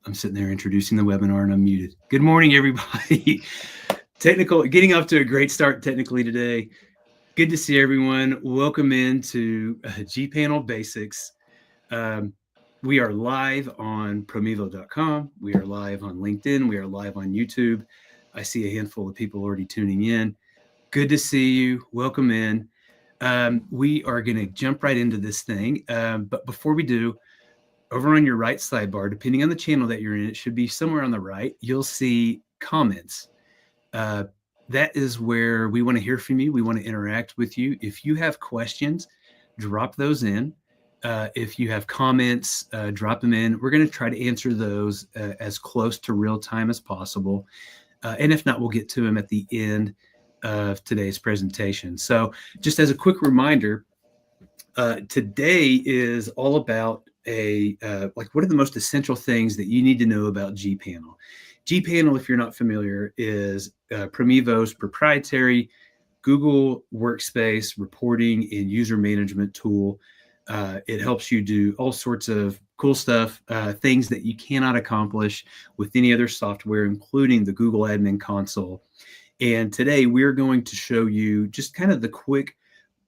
I'm sitting there introducing the webinar and I'm muted. Good morning, everybody. Getting off to a great start technically today. Good to see everyone. Welcome into gPanel Basics. We are live on promevo.com. We are live on LinkedIn. We are live on YouTube. I see a handful of people already tuning in. Good to see you. Welcome in. We are going to jump right into this thing. But before we do, over on your right sidebar, depending on the channel that you're in, it should be somewhere on the right, you'll see comments. That is where we want to hear from you. We want to interact with you. If you have questions, drop those in. If you have comments, drop them in. We're going to try to answer those as close to real time as possible. And if not, we'll get to them at the end of today's presentation. So just as a quick reminder, today is all about what are the most essential things that you need to know about gPanel. gPanel, if you're not familiar, is Promevo's proprietary Google Workspace reporting and user management tool. It helps you do all sorts of cool stuff, things that you cannot accomplish with any other software, including the Google Admin Console. And today we're going to show you just kind of the quick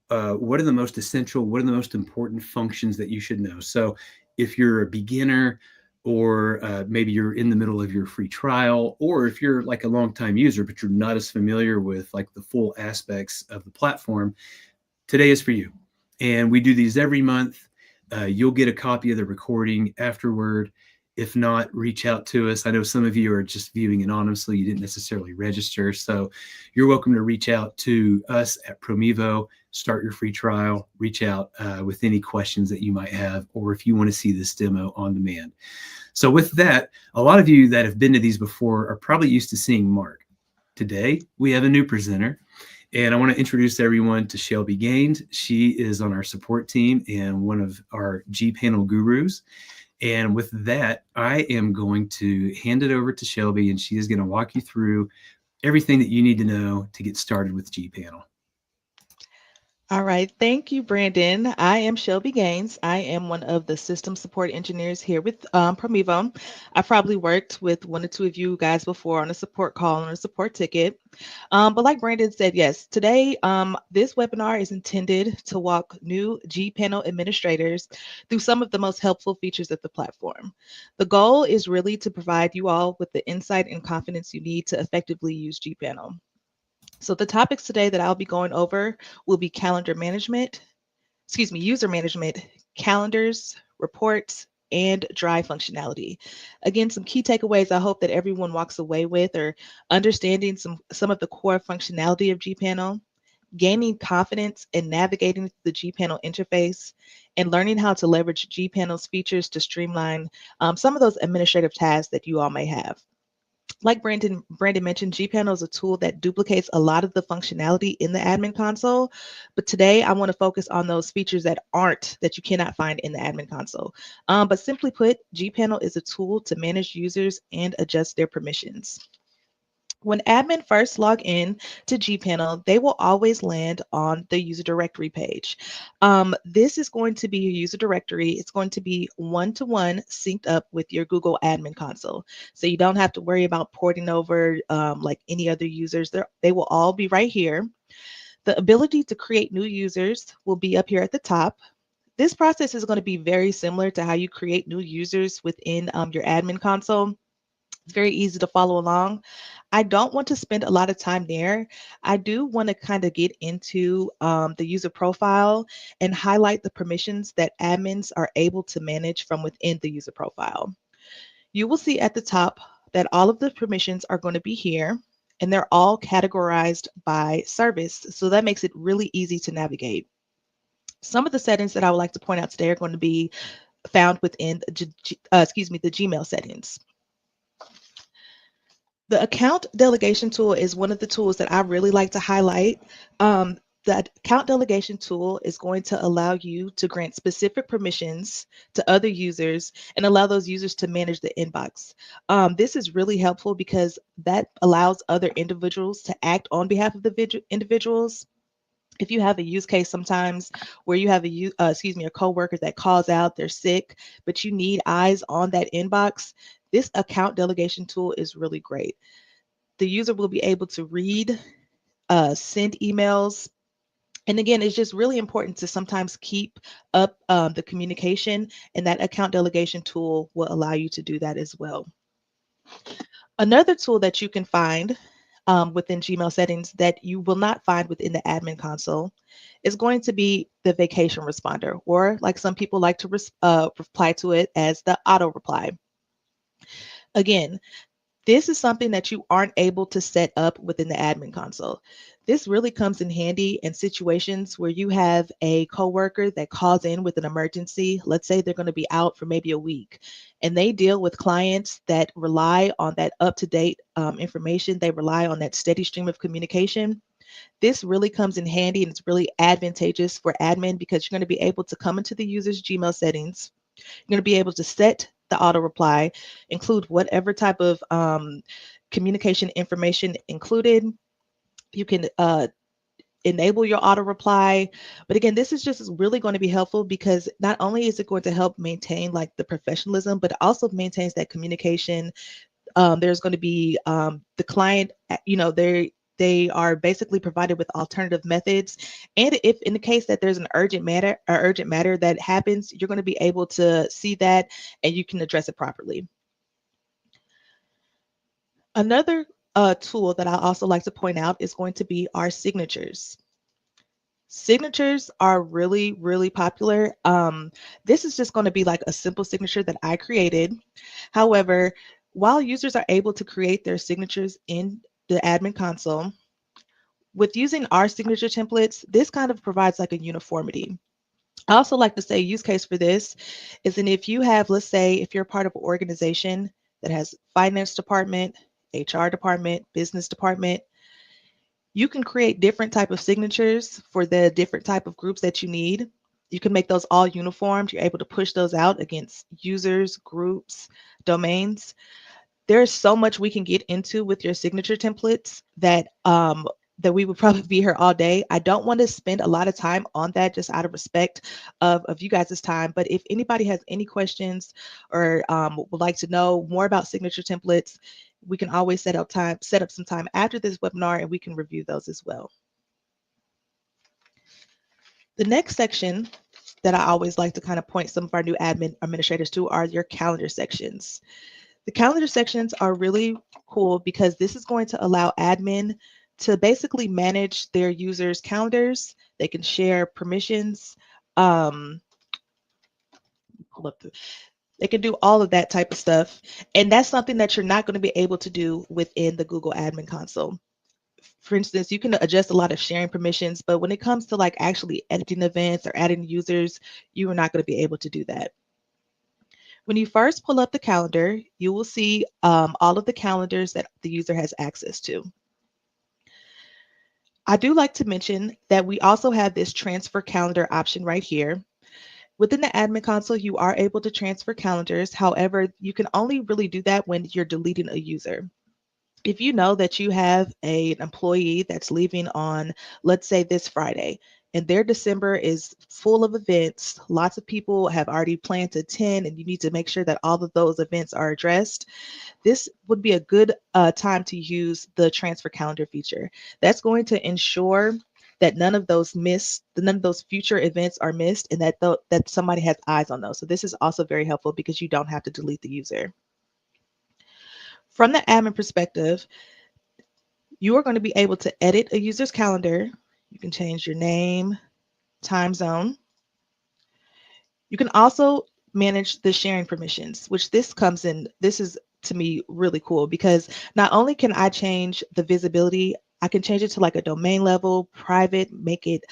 what are the most essential, what are the most important functions that you should know. So if you're a beginner, or maybe you're in the middle of your free trial, or if you're like a longtime user, but you're not as familiar with like the full aspects of the platform, today is for you. And we do these every month. You'll get a copy of the recording afterward. If not, reach out to us. I know some of you are just viewing anonymously. You didn't necessarily register. So you're welcome to reach out to us at Promevo, start your free trial, reach out with any questions that you might have, or if you want to see this demo on demand. So with that, a lot of you that have been to these before are probably used to seeing Mark. Today, we have a new presenter. And I want to introduce everyone to Shelby Gaines. She is on our support team and one of our gPanel gurus. And with that, I am going to hand it over to Shelby, and she is going to walk you through everything that you need to know to get started with gPanel. All right. Thank you, Brandon. I am Shelby Gaines. I am one of the system support engineers here with Promevo. I probably worked with one or two of you guys before on a support call and a support ticket. But like Brandon said, yes, today this webinar is intended to walk new gPanel administrators through some of the most helpful features of the platform. The goal is really to provide you all with the insight and confidence you need to effectively use gPanel. So the topics today that I'll be going over will be user management, calendars, reports, and drive functionality. Again, some key takeaways I hope that everyone walks away with are understanding some of the core functionality of gPanel, gaining confidence in navigating the gPanel interface, and learning how to leverage gPanel's features to streamline some of those administrative tasks that you all may have. Like Brandon mentioned, gPanel is a tool that duplicates a lot of the functionality in the admin console. But today I want to focus on those features that you cannot find in the admin console. But simply put, gPanel is a tool to manage users and adjust their permissions. When admin first log in to gPanel, they will always land on the user directory page. This is going to be a user directory. It's going to be one-to-one synced up with your Google Admin Console. So you don't have to worry about porting over like any other users. They will all be right here. The ability to create new users will be up here at the top. This process is going to be very similar to how you create new users within your admin console. It's very easy to follow along. I don't want to spend a lot of time there. I do want to kind of get into the user profile and highlight the permissions that admins are able to manage from within the user profile. You will see at the top that all of the permissions are going to be here, and they're all categorized by service. So that makes it really easy to navigate. Some of the settings that I would like to point out today are going to be found within the Gmail settings. The account delegation tool is one of the tools that I really like to highlight. The account delegation tool is going to allow you to grant specific permissions to other users and allow those users to manage the inbox. This is really helpful because that allows other individuals to act on behalf of the individuals. If you have a use case sometimes where you have a coworker that calls out, they're sick, but you need eyes on that inbox, this account delegation tool is really great. The user will be able to read, send emails. And again, it's just really important to sometimes keep up the communication, and that account delegation tool will allow you to do that as well. Another tool that you can find within Gmail settings that you will not find within the admin console is going to be the vacation responder, or like some people like to reply to it as the auto reply. Again, this is something that you aren't able to set up within the admin console. This really comes in handy in situations where you have a coworker that calls in with an emergency. Let's say they're going to be out for maybe a week, and they deal with clients that rely on that up-to-date information. They rely on that steady stream of communication. This really comes in handy, and it's really advantageous for admin because you're going to be able to come into the user's Gmail settings. You're going to be able to set the auto reply, include whatever type of communication information included. You can enable your auto reply. But again, this is just really going to be helpful because not only is it going to help maintain like the professionalism, but it also maintains that communication. There's going to be the client, they are basically provided with alternative methods. And if in the case that there's an urgent matter that happens, you're going to be able to see that and you can address it properly. Another tool that I also like to point out is going to be our signatures. Signatures are really, really popular. This is just going to be like a simple signature that I created. However, while users are able to create their signatures in the admin console, with using our signature templates, this kind of provides like a uniformity. I also like to say use case for this is that if you have, let's say, if you're part of an organization that has finance department, HR department, business department, you can create different type of signatures for the different type of groups that you need. You can make those all uniformed. You're able to push those out against users, groups, domains. There's so much we can get into with your signature templates that we would probably be here all day. I don't want to spend a lot of time on that just out of respect of you guys' time. But if anybody has any questions or would like to know more about signature templates, we can always set up some time after this webinar and we can review those as well. The next section that I always like to kind of point some of our new admin administrators to are your calendar sections. The calendar sections are really cool because this is going to allow admin to basically manage their users' calendars. They can share permissions. They can do all of that type of stuff. And that's something that you're not going to be able to do within the Google Admin Console. For instance, you can adjust a lot of sharing permissions, but when it comes to like actually editing events or adding users, you are not going to be able to do that. When you first pull up the calendar, you will see all of the calendars that the user has access to. I do like to mention that we also have this transfer calendar option right here. Within the admin console, you are able to transfer calendars. However, you can only really do that when you're deleting a user. If you know that you have an employee that's leaving on, let's say this Friday, and their December is full of events, lots of people have already planned to attend, and you need to make sure that all of those events are addressed, this would be a good time to use the transfer calendar feature. That's going to ensure that none of those future events are missed, and that somebody has eyes on those. So this is also very helpful because you don't have to delete the user. From the admin perspective, you are going to be able to edit a user's calendar. You can change your name, time zone. You can also manage the sharing permissions, which this is to me really cool because not only can I change the visibility, I can change it to like a domain level, private, make it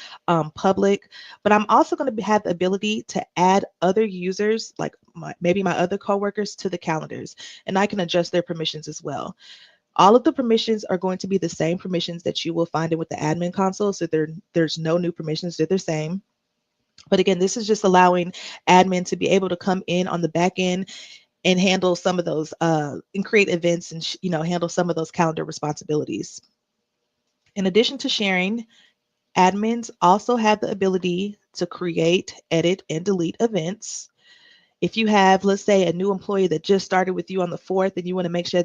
public, but I'm also going to have the ability to add other users, like maybe my other coworkers, to the calendars, and I can adjust their permissions as well. All of the permissions are going to be the same permissions that you will find in with the admin console, so there's no new permissions, they're the same. But again, this is just allowing admin to be able to come in on the back end and handle some of those and create events and handle some of those calendar responsibilities. In addition to sharing, admins also have the ability to create, edit, and delete events. If you have, let's say, a new employee that just started with you on the 4th and you want to make sure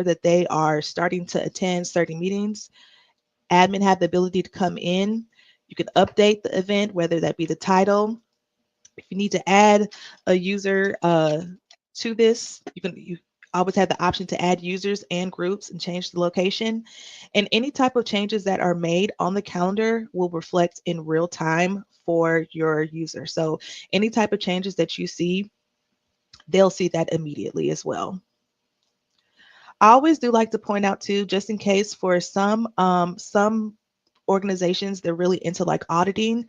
that they are starting to attend certain meetings, admin have the ability to come in. You can update the event, whether that be the title. If you need to add a user to this, you always have the option to add users and groups and change the location. And any type of changes that are made on the calendar will reflect in real time for your user. So any type of changes that you see, they'll see that immediately as well. I always do like to point out too, just in case for some organizations, they're really into like auditing.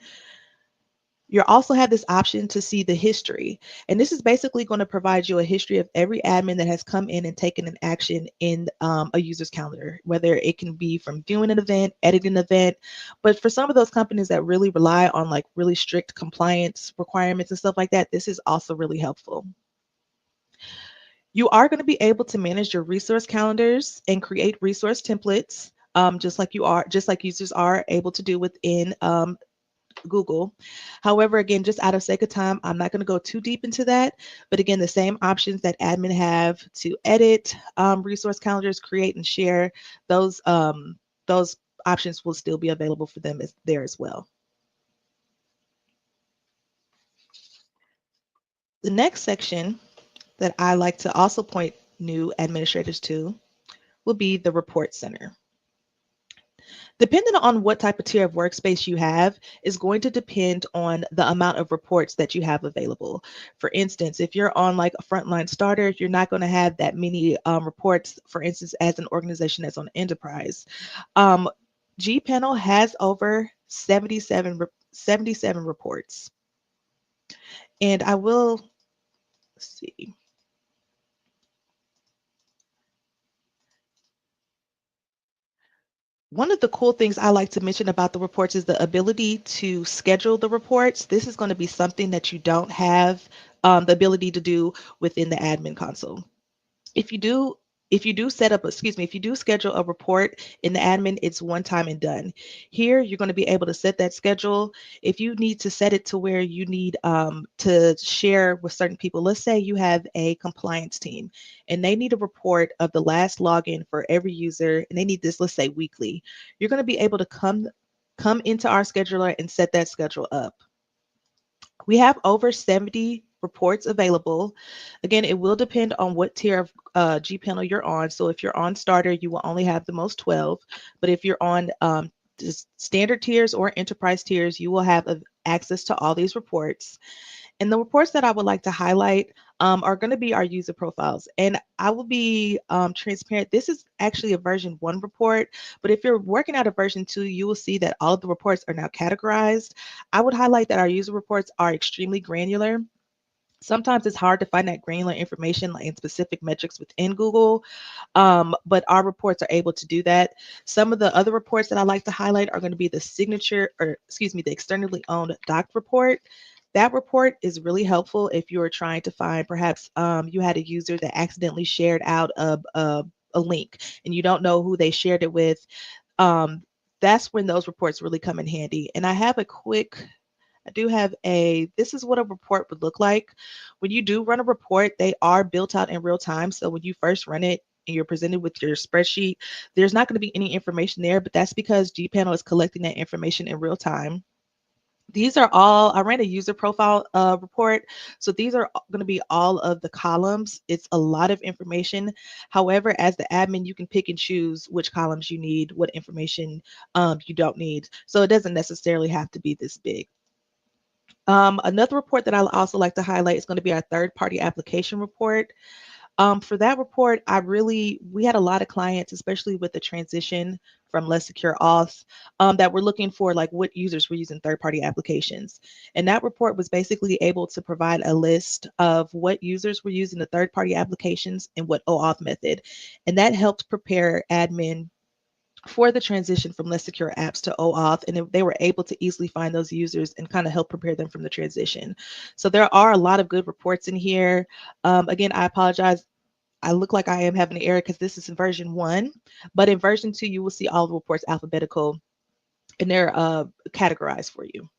You also have this option to see the history. And this is basically going to provide you a history of every admin that has come in and taken an action in a user's calendar, whether it can be from viewing an event, editing an event. But for some of those companies that really rely on like really strict compliance requirements and stuff like that, this is also really helpful. You are going to be able to manage your resource calendars and create resource templates, just like users are able to do within Google. However, again, just out of sake of time, I'm not going to go too deep into that. But again, the same options that admin have to edit resource calendars, create and share, those options will still be available for them there as well. The next section that I like to also point new administrators to will be the report center. Depending on what type of tier of workspace you have is going to depend on the amount of reports that you have available. For instance, if you're on like a frontline starter, you're not going to have that many reports, for instance, as an organization that's on enterprise. Um, gPanel has over 77 reports. And I will see. One of the cool things I like to mention about the reports is the ability to schedule the reports. This is going to be something that you don't have the ability to do within the admin console. If you do, if you do set up, excuse me, if you do schedule a report in the admin, it's one time and done. Here, you're going to be able to set that schedule. If you need to set it to where you need to share with certain people, let's say you have a compliance team and they need a report of the last login for every user, and they need this, let's say weekly. You're going to be able to come into our scheduler and set that schedule up. We have over 70 reports available. Again, it will depend on what tier of gPanel you're on. So if you're on starter, you will only have the most 12. But if you're on just standard tiers or enterprise tiers, you will have access to all these reports. And the reports that I would like to highlight are going to be our user profiles. And I will be transparent. This is actually a version 1 report, but if you're working out a version 2, you will see that all of the reports are now categorized. I would highlight that our user reports are extremely granular. Sometimes it's hard to find that granular information like in specific metrics within Google, but our reports are able to do that. Some of the other reports that I like to highlight are going to be the signature, or excuse me, the externally owned doc report. That report is really helpful if you're trying to find perhaps you had a user that accidentally shared out a link and you don't know who they shared it with. That's when those reports really come in handy. And I do have this is what a report would look like. When you do run a report, they are built out in real time. So when you first run it and you're presented with your spreadsheet, there's not going to be any information there, but that's because gPanel is collecting that information in real time. These are all, I ran a user profile report. So these are going to be all of the columns. It's a lot of information. However, as the admin, you can pick and choose which columns you need, what information you don't need. So it doesn't necessarily have to be this big. Another report that I also like to highlight is going to be our third-party application report. For that report, we had a lot of clients, especially with the transition from less secure auth, that were looking for like what users were using third-party applications. And that report was basically able to provide a list of what users were using the third-party applications and what OAuth method. And that helped prepare admin for the transition from less secure apps to OAuth, and they were able to easily find those users and kind of help prepare them from the transition. So there are a lot of good reports in here. Again, I apologize. I look like I am having an error because this is in version 1, but in version 2, you will see all the reports alphabetical and they're categorized for you.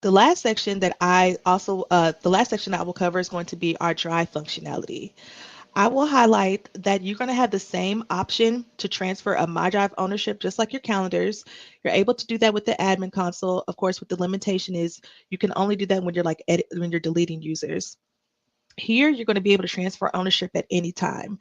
The last section that the last section that I will cover is going to be our drive functionality. I will highlight that you're going to have the same option to transfer a My Drive ownership, just like your calendars. You're able to do that with the admin console. Of course, with the limitation is you can only do that when you're when you're deleting users. Here, you're going to be able to transfer ownership at any time.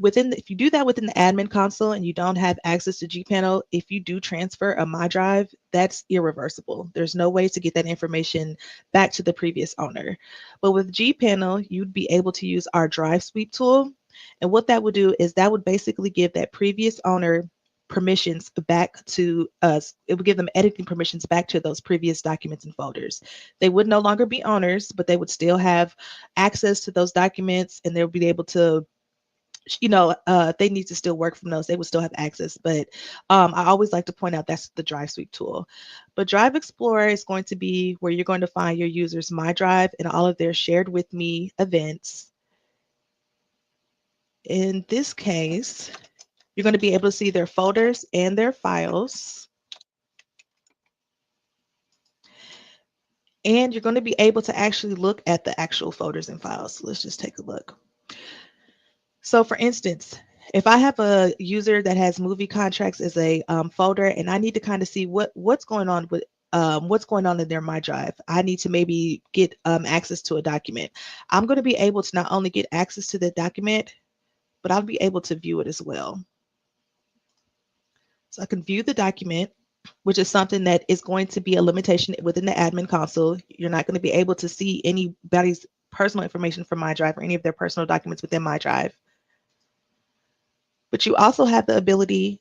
If you do that within the admin console and you don't have access to gPanel, if you do transfer a My Drive, that's irreversible. There's no way to get that information back to the previous owner. But with gPanel, you'd be able to use our drive sweep tool. And what that would do is that would basically give that previous owner permissions back to us. It would give them editing permissions back to those previous documents and folders. They would no longer be owners, but they would still have access to those documents, and they'll be able to, they need to still work from those, they would still have access. But I always like to point out that's the drive sweep tool. But Drive Explorer is going to be where you're going to find your users My Drive and all of their shared with me events. In this case, you're going to be able to see their folders and their files. And you're going to be able to actually look at the actual folders and files. So let's just take a look. So for instance, if I have a user that has movie contracts as a folder, and I need to kind of see what's going on with what's going on in their My Drive, I need to maybe get access to a document. I'm going to be able to not only get access to the document, but I'll be able to view it as well. So I can view the document, which is something that is going to be a limitation within the admin console. You're not going to be able to see anybody's personal information from My Drive or any of their personal documents within My Drive. But you also have the ability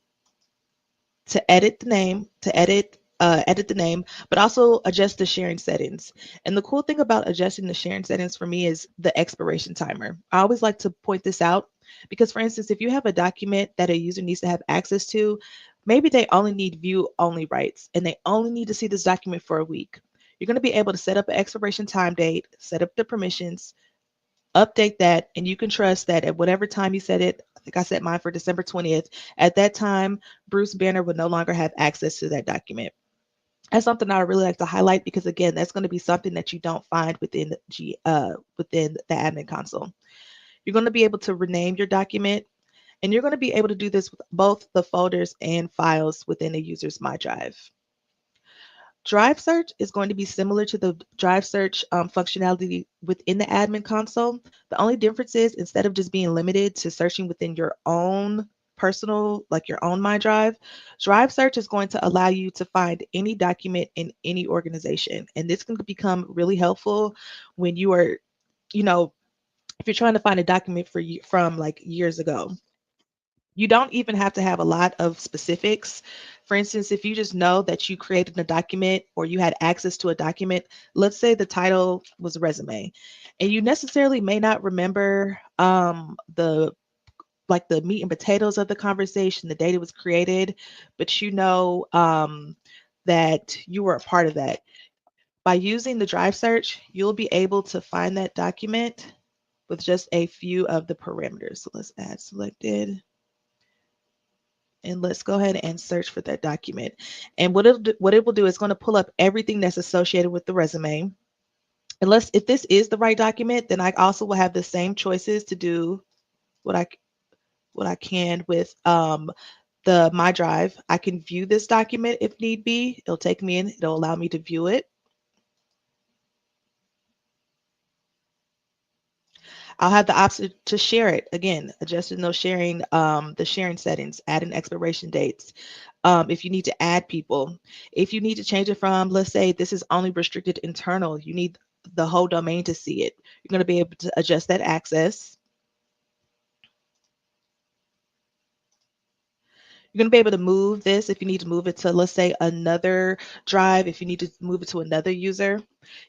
to edit the name, edit the name, but also adjust the sharing settings. And the cool thing about adjusting the sharing settings for me is the expiration timer. I always like to point this out because, for instance, if you have a document that a user needs to have access to, maybe they only need view only rights and they only need to see this document for a week. You're going to be able to set up an expiration time date, set up the permissions, update that, and you can trust that at whatever time you set it. I think I set mine for December 20th. At that time, Bruce Banner would no longer have access to that document. That's something I really like to highlight because, again, that's going to be something that you don't find within within the admin console. You're going to be able to rename your document, and you're going to be able to do this with both the folders and files within a user's My Drive. Drive search is going to be similar to the drive search functionality within the admin console. The only difference is instead of just being limited to searching within your own personal, like your own My Drive, drive search is going to allow you to find any document in any organization. And this can become really helpful when you are, if you're trying to find a document from like years ago. You don't even have to have a lot of specifics. For instance, if you just know that you created a document or you had access to a document, let's say the title was resume, and you necessarily may not remember the meat and potatoes of the conversation, the date it was created, but that you were a part of that. By using the drive search, you'll be able to find that document with just a few of the parameters. So let's add selected. And let's go ahead and search for that document. And what it will do is going to pull up everything that's associated with the resume. If this is the right document, then I also will have the same choices to do what I can with the My Drive. I can view this document if need be. It'll take me in. It'll allow me to view it. I'll have the option to share it. Again, adjusting those the sharing settings, adding expiration dates. If you need to add people, if you need to change it from, let's say this is only restricted internal, you need the whole domain to see it. You're going to be able to adjust that access. You're going to be able to move this if you need to move it to, let's say, another drive. If you need to move it to another user,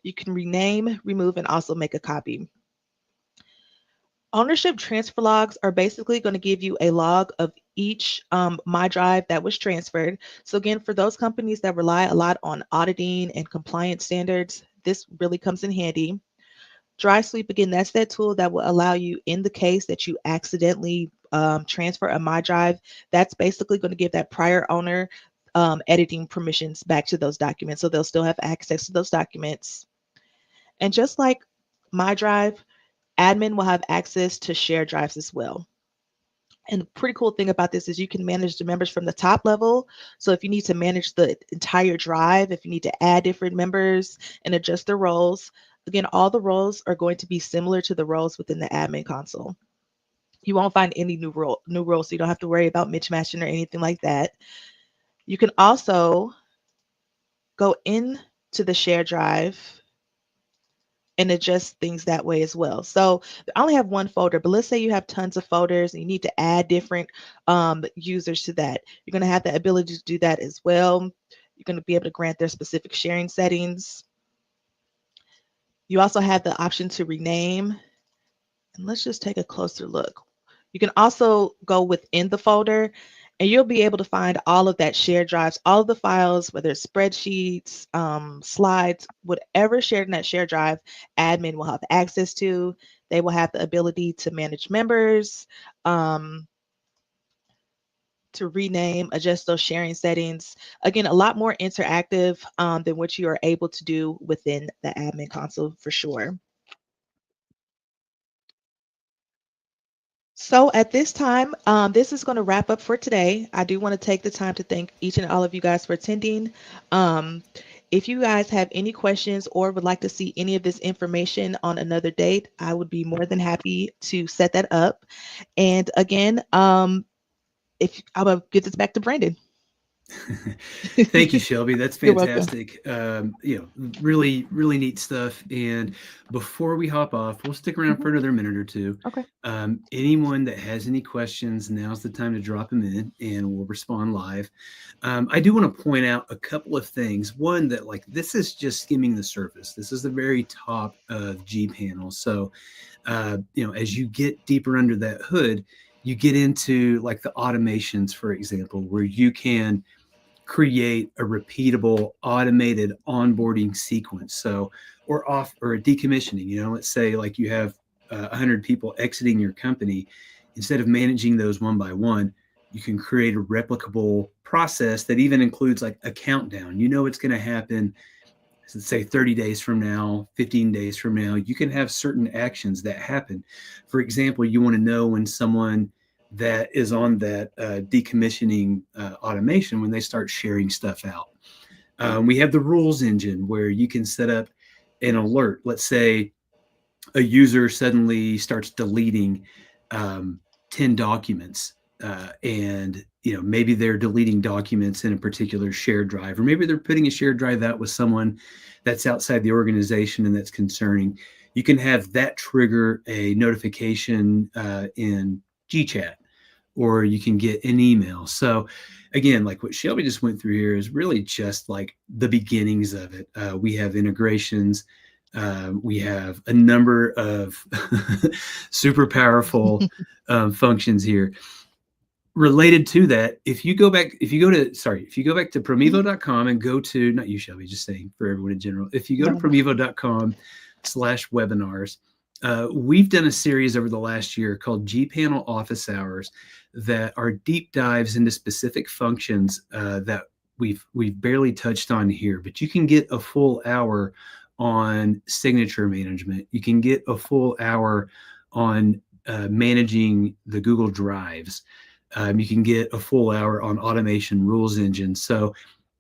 you can rename, remove, and also make a copy. Ownership transfer logs are basically going to give you a log of each My Drive that was transferred. So again, for those companies that rely a lot on auditing and compliance standards, this really comes in handy. Dry Sweep, again, that's that tool that will allow you, in the case that you accidentally transfer a My Drive, that's basically going to give that prior owner editing permissions back to those documents. So they'll still have access to those documents. And just like my drive, admin will have access to shared drives as well. And the pretty cool thing about this is you can manage the members from the top level. So if you need to manage the entire drive, if you need to add different members and adjust the roles, again, all the roles are going to be similar to the roles within the admin console. You won't find any new roles, so you don't have to worry about mismatching or anything like that. You can also go into the share drive and adjust things that way as well. So I only have one folder, but let's say you have tons of folders and you need to add different users to that. You're going to have the ability to do that as well. You're going to be able to grant their specific sharing settings. You also have the option to rename. And let's just take a closer look. You can also go within the folder and you'll be able to find all of that shared drives, all of the files, whether it's spreadsheets, slides, whatever shared in that shared drive, admin will have access to. They will have the ability to manage members, to rename, adjust those sharing settings. Again, a lot more interactive than what you are able to do within the admin console for sure. So at this time, this is going to wrap up for today. I do want to take the time to thank each and all of you guys for attending. Um, if you guys have any questions or would like to see any of this information on another date, I would be more than happy to set that up. And again, if I'm gonna give this back to Brandon. Thank you, Shelby. That's You're welcome. fantastic. Really, really neat stuff. And before we hop off, we'll stick around Mhm. for another minute or two. Okay. Anyone that has any questions, now's the time to drop them in, and we'll respond live. I do want to point out a couple of things. One, that like this is just skimming the surface. This is the very top of gPanel. So, as you get deeper under that hood, you get into like the automations, for example, where you can create a repeatable automated onboarding sequence. So, or a decommissioning, let's say like you have 100 people exiting your company. Instead of managing those one by one, you can create a replicable process that even includes like a countdown. It's going to happen, let's say 30 days from now, 15 days from now. You can have certain actions that happen. For example, you want to know when someone that is on that decommissioning automation, when they start sharing stuff out. We have the rules engine where you can set up an alert. Let's say a user suddenly starts deleting 10 documents, and maybe they're deleting documents in a particular shared drive, or maybe they're putting a shared drive out with someone that's outside the organization and that's concerning. You can have that trigger a notification in gchat, or you can get an email. So again, like what Shelby just went through here is really just like the beginnings of it. We have integrations. We have a number of super powerful functions here. Related to that, if you go back to Mhm. promevo.com and go to, not you, Shelby, just saying for everyone in general, if you go to No. promevo.com/webinars, we've done a series over the last year called gPanel Office Hours that are deep dives into specific functions that we've barely touched on here, but you can get a full hour on signature management. You can get a full hour on managing the Google Drives. You can get a full hour on automation rules engine. So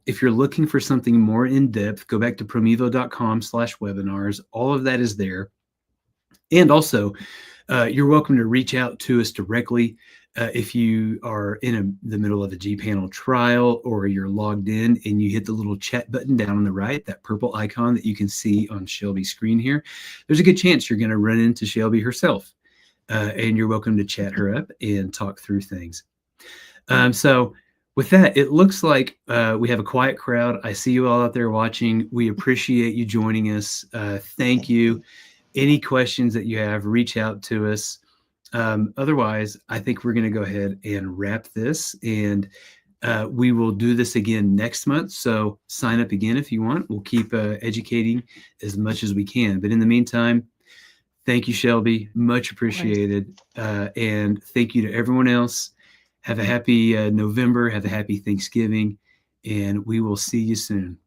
if you're looking for something more in depth, go back to promevo.com/webinars. All of that is there. And also, you're welcome to reach out to us directly if you are in the middle of a gPanel trial, or you're logged in and you hit the little chat button down on the right, that purple icon that you can see on Shelby's screen here. There's a good chance you're going to run into Shelby herself, and you're welcome to chat her up and talk through things. So with that, it looks like we have a quiet crowd. I see you all out there watching. We appreciate you joining us. Thank you. Any questions that you have, reach out to us. Otherwise, I think we're going to go ahead and wrap this, and we will do this again next month. So sign up again if you want. We'll keep educating as much as we can. But in the meantime, thank you, Shelby. Much Of course. appreciated. And thank you to everyone else. Have a happy November. Have a happy Thanksgiving. and we will see you soon.